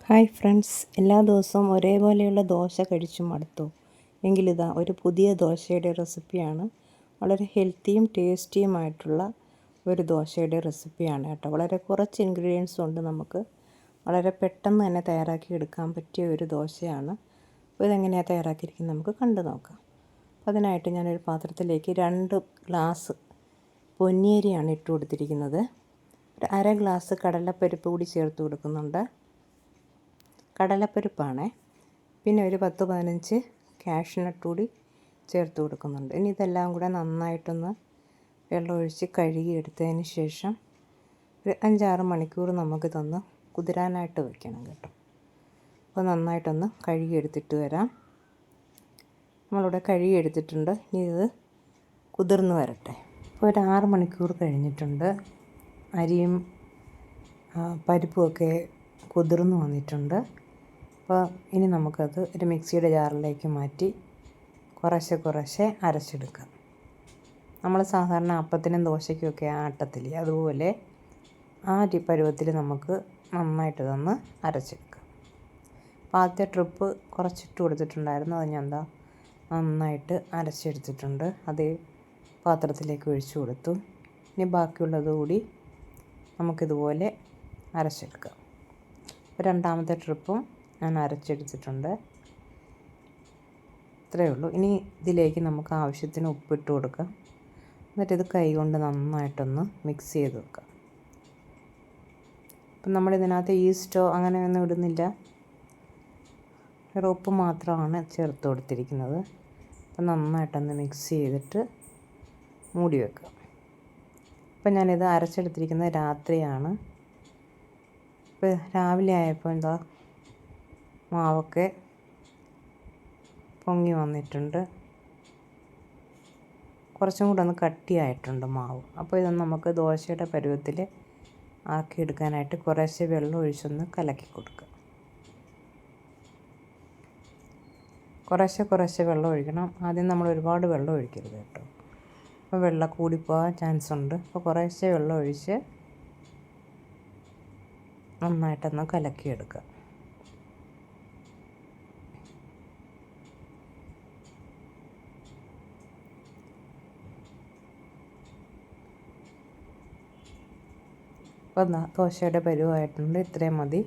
Hi friends, എല്ലാ ദിവസവും ഒരേപോലെയുള്ള ദോശ കഴിച്ചു മടുത്തു. എങ്കിലിതാ ഒരു പുതിയ ദോശയുടെ റെസിപ്പിയാണ്. വളരെ ഹെൽത്തിയും ടേസ്റ്റിയുമായിട്ടുള്ള ഒരു ദോശയുടെ റെസിപ്പിയാണ് കേട്ടോ. വളരെ കുറച്ച് ഇൻഗ്രീഡിയൻസ് കൊണ്ട് നമുക്ക് വളരെ പെട്ടെന്ന് തന്നെ തയ്യാറാക്കി എടുക്കാൻ പറ്റിയ ഒരു ദോശയാണ്. അപ്പോൾ ഇതെങ്ങനെയാണ് തയ്യാറാക്കിയിരിക്കുന്നത് നമുക്ക് കണ്ടു നോക്കാം. അപ്പോൾ അതിനായിട്ട് ഞാനൊരു പാത്രത്തിലേക്ക് 2 ഗ്ലാസ് പൊന്നിയരിയാണ് ഇട്ട് കൊടുത്തിരിക്കുന്നത്. ഒരു അര ഗ്ലാസ് കടലപ്പരിപ്പ് കൂടി ചേർത്ത് കൊടുക്കുന്നുണ്ട്. കടലപ്പരിപ്പാണ്. പിന്നെ ഒരു 10-15 കാഷ്നട്ട് കൂടി ചേർത്ത് കൊടുക്കുന്നുണ്ട്. ഇനി ഇതെല്ലാം കൂടെ നന്നായിട്ടൊന്ന് വെള്ളമൊഴിച്ച് കഴുകിയെടുത്തതിന് ശേഷം ഒരു 5-6 മണിക്കൂർ നമുക്കിതൊന്ന് കുതിരാനായിട്ട് വയ്ക്കണം കേട്ടോ. അപ്പോൾ നന്നായിട്ടൊന്ന് കഴുകിയെടുത്തിട്ട് വരാം. നമ്മളിവിടെ കഴുകിയെടുത്തിട്ടുണ്ട്. ഇനി ഇത് കുതിർന്ന് വരട്ടെ. ഇപ്പോൾ ഒരു 6 മണിക്കൂർ കഴിഞ്ഞിട്ടുണ്ട്. അരിയും പരിപ്പുമൊക്കെ കുതിർന്ന് വന്നിട്ടുണ്ട്. അപ്പോൾ ഇനി നമുക്കത് ഒരു മിക്സിയുടെ ജാറിലേക്ക് മാറ്റി കുറേശ്ശെ അരച്ചെടുക്കാം. നമ്മൾ സാധാരണ അപ്പത്തിനും ദോശയ്ക്കുമൊക്കെ ആട്ടത്തില്ലേ, അതുപോലെ ആ പരുവത്തിൽ നമുക്ക് നന്നായിട്ട് അരച്ചെടുക്കാം. അപ്പോൾ ആദ്യത്തെ ട്രിപ്പ് കുറച്ചിട്ട് കൊടുത്തിട്ടുണ്ടായിരുന്നു. അത് ഞാൻ നന്നായിട്ട് അരച്ചെടുത്തിട്ടുണ്ട്. അതേ പാത്രത്തിലേക്ക് ഒഴിച്ചു കൊടുത്തു. ഇനി ബാക്കിയുള്ളത് കൂടി നമുക്കിതുപോലെ അരച്ചെടുക്കാം. രണ്ടാമത്തെ ട്രിപ്പും ഞാൻ അരച്ചെടുത്തിട്ടുണ്ട്. ഇത്രയേ ഉള്ളൂ. ഇനി ഇതിലേക്ക് നമുക്ക് ആവശ്യത്തിന് ഉപ്പിട്ട് കൊടുക്കാം. എന്നിട്ടിത് കൈ കൊണ്ട് നന്നായിട്ടൊന്ന് മിക്സ് ചെയ്ത് വെക്കാം. അപ്പം നമ്മളിതിനകത്ത് ഈസ്റ്റോ അങ്ങനെയൊന്നും ഇടുന്നില്ല. ഉപ്പ് മാത്രമാണ് ചേർത്ത് കൊടുത്തിരിക്കുന്നത്. അപ്പം നന്നായിട്ടൊന്ന് മിക്സ് ചെയ്തിട്ട് മൂടി വെക്കാം. അപ്പം ഞാനിത് അരച്ചെടുത്തിരിക്കുന്നത് രാത്രിയാണ്. ഇപ്പോൾ രാവിലെ ആയപ്പോൾ മാവൊക്കെ പൊങ്ങി വന്നിട്ടുണ്ട്. കുറച്ചും കൂടെ ഒന്ന് കട്ടിയായിട്ടുണ്ട് മാവ്. അപ്പോൾ ഇതൊന്ന് നമുക്ക് ദോശയുടെ പരുവത്തിൽ ആക്കിയെടുക്കാനായിട്ട് കുറേശ്ശെ വെള്ളം ഒഴിച്ചൊന്ന് കലക്കി കൊടുക്കുക. കുറേശ്ശെ വെള്ളം ഒഴിക്കണം. ആദ്യം നമ്മൾ ഒരുപാട് വെള്ളം ഒഴിക്കരുത് കേട്ടോ. അപ്പോൾ വെള്ളം കൂടിപ്പോകാൻ ചാൻസ് ഉണ്ട്. അപ്പോൾ കുറേശ്ശെ വെള്ളം ഒഴിച്ച് നന്നായിട്ടൊന്ന് കലക്കിയെടുക്കുക. അപ്പോൾ ദോശയുടെ പരുവമായിട്ടുണ്ട്. ഇത്രയും മതി.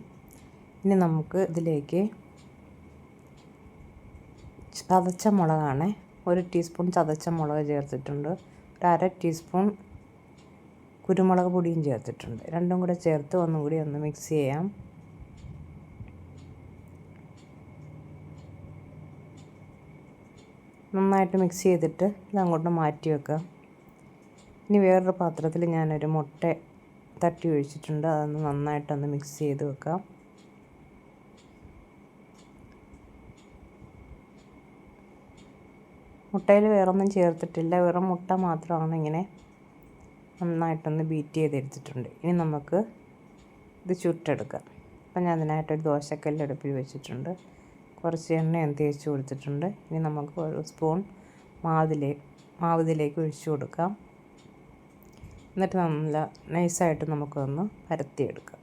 ഇനി നമുക്ക് ഇതിലേക്ക് ചതച്ച മുളകാണ്. 1 ടീസ്പൂൺ ചതച്ച മുളക് ചേർത്തിട്ടുണ്ട്. ഒരു 1/2 ടീസ്പൂൺ കുരുമുളക് പൊടിയും ചേർത്തിട്ടുണ്ട്. രണ്ടും കൂടെ ചേർത്ത് ഒന്നുകൂടി ഒന്ന് മിക്സ് ചെയ്യാം. നന്നായിട്ട് മിക്സ് ചെയ്തിട്ട് ഇതങ്ങോട്ട് മാറ്റി വെക്കാം. ഇനി വേറൊരു പാത്രത്തിൽ ഞാനൊരു മുട്ട തട്ടി ഒഴിച്ചിട്ടുണ്ട്. അതൊന്ന് നന്നായിട്ടൊന്ന് മിക്സ് ചെയ്ത് വെക്കാം. മുട്ടയിൽ വേറൊന്നും ചേർത്തിട്ടില്ല. വെറും മുട്ട മാത്രമാണ് ഇങ്ങനെ നന്നായിട്ടൊന്ന് ബീറ്റ് ചെയ്തെടുത്തിട്ടുണ്ട്. ഇനി നമുക്ക് ഇത് ചുട്ടെടുക്കാം. അപ്പം ഞാൻ അതിനായിട്ടൊരു ദോശക്കല്ല് അടുപ്പിൽ വെച്ചിട്ടുണ്ട്. കുറച്ച് എണ്ണയും തേച്ച് കൊടുത്തിട്ടുണ്ട്. ഇനി നമുക്ക് 1 സ്പൂൺ മാവ് ഇതിലേക്ക് ഒഴിച്ചു കൊടുക്കാം. എന്നിട്ട് നല്ല നൈസായിട്ട് നമുക്കൊന്ന് പരത്തിയെടുക്കാം.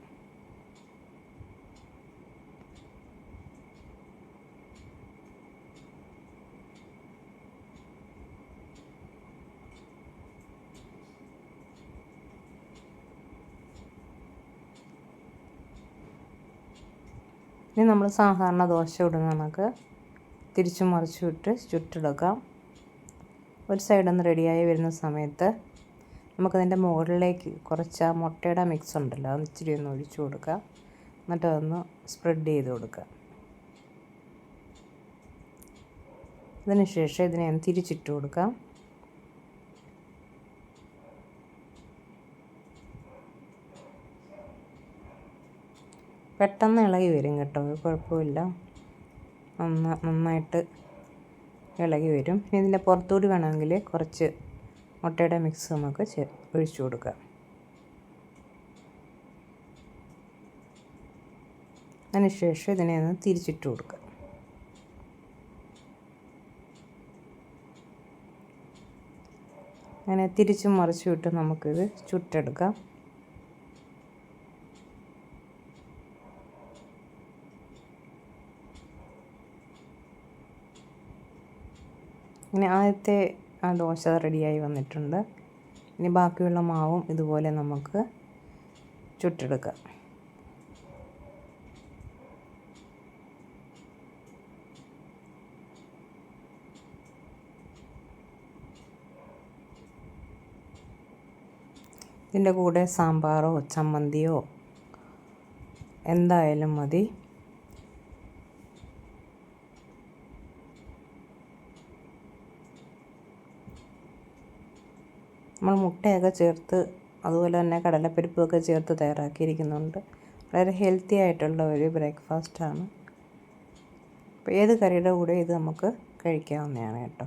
ഇനി നമ്മൾ സാധാരണ ദോശ ഇടുന്ന കണക്ക് തിരിച്ചും മറിച്ചും ഇട്ട് ചുട്ടെടുക്കാം. ഒരു സൈഡൊന്ന് റെഡിയായി വരുന്ന സമയത്ത് നമുക്കതിൻ്റെ മുകളിലേക്ക് കുറച്ച് ആ മുട്ടയുടെ മിക്സ് ഉണ്ടല്ലോ, അത് ഇച്ചിരി ഒന്ന് ഒഴിച്ചു കൊടുക്കുക. എന്നിട്ട് അതൊന്ന് സ്പ്രെഡ് ചെയ്ത് കൊടുക്കുക. അതിന് ശേഷം ഇതിനെ ഒന്ന് തിരിച്ചിട്ട് കൊടുക്കാം. പെട്ടെന്ന് ഇളകി വരും കേട്ടോ, കുഴപ്പമില്ല. നന്നായിട്ട് ഇളകി വരും. ഇനി ഇതിൻ്റെ പുറത്തുകൂടി വേണമെങ്കിൽ കുറച്ച് മുട്ടയുടെ മിക്സ് നമുക്ക് ഒഴിച്ചു കൊടുക്കാം. അതിനുശേഷം ഇതിനെ ഒന്ന് തിരിച്ചിട്ട് കൊടുക്കുക. അങ്ങനെ തിരിച്ചും മറിച്ചും ഇട്ട് നമുക്കിത് ചുട്ടെടുക്കാം. ഇനി ആദ്യത്തെ ദോശ റെഡിയായി വന്നിട്ടുണ്ട്. ഇനി ബാക്കിയുള്ള മാവും ഇതുപോലെ നമുക്ക് ചുട്ടെടുക്കാം. ഇതിൻ്റെ കൂടെ സാമ്പാറോ ചമ്മന്തിയോ എന്തായാലും മതി. നമ്മൾ മുട്ടയൊക്കെ ചേർത്ത് അതുപോലെ തന്നെ കടലപ്പരിപ്പൊക്കെ ചേർത്ത് തയ്യാറാക്കിയിരിക്കുന്നുണ്ട്. വളരെ ഹെൽത്തി ആയിട്ടുള്ള ഒരു ബ്രേക്ക്ഫാസ്റ്റാണ്. അപ്പോൾ ഏത് കറിയുടെ കൂടെ ഇത് നമുക്ക് കഴിക്കാവുന്നതാണ് കേട്ടോ.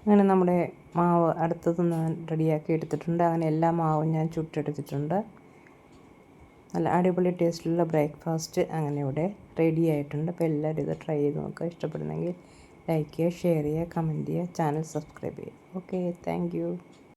അങ്ങനെ നമ്മുടെ മാവ് അടുത്തത് ഞാൻ റെഡിയാക്കി എടുത്തിട്ടുണ്ട്. അങ്ങനെ എല്ലാ മാവും ഞാൻ ചുട്ടെടുത്തിട്ടുണ്ട്. നല്ല അടിപൊളി ടേസ്റ്റിലുള്ള ബ്രേക്ക്ഫാസ്റ്റ് അങ്ങനെ ഇവിടെ റെഡി ആയിട്ടുണ്ട്. അപ്പോൾ എല്ലാവരും ഇത് ട്രൈ ചെയ്ത് നോക്കുക. ഇഷ്ടപ്പെടുന്നെങ്കിൽ ലൈക്ക് ചെയ്യുക, ഷെയർ ചെയ്യുക, കമൻറ്റ് ചെയ്യുക, ചാനൽ സബ്സ്ക്രൈബ് ചെയ്യുക. Okay, thank you.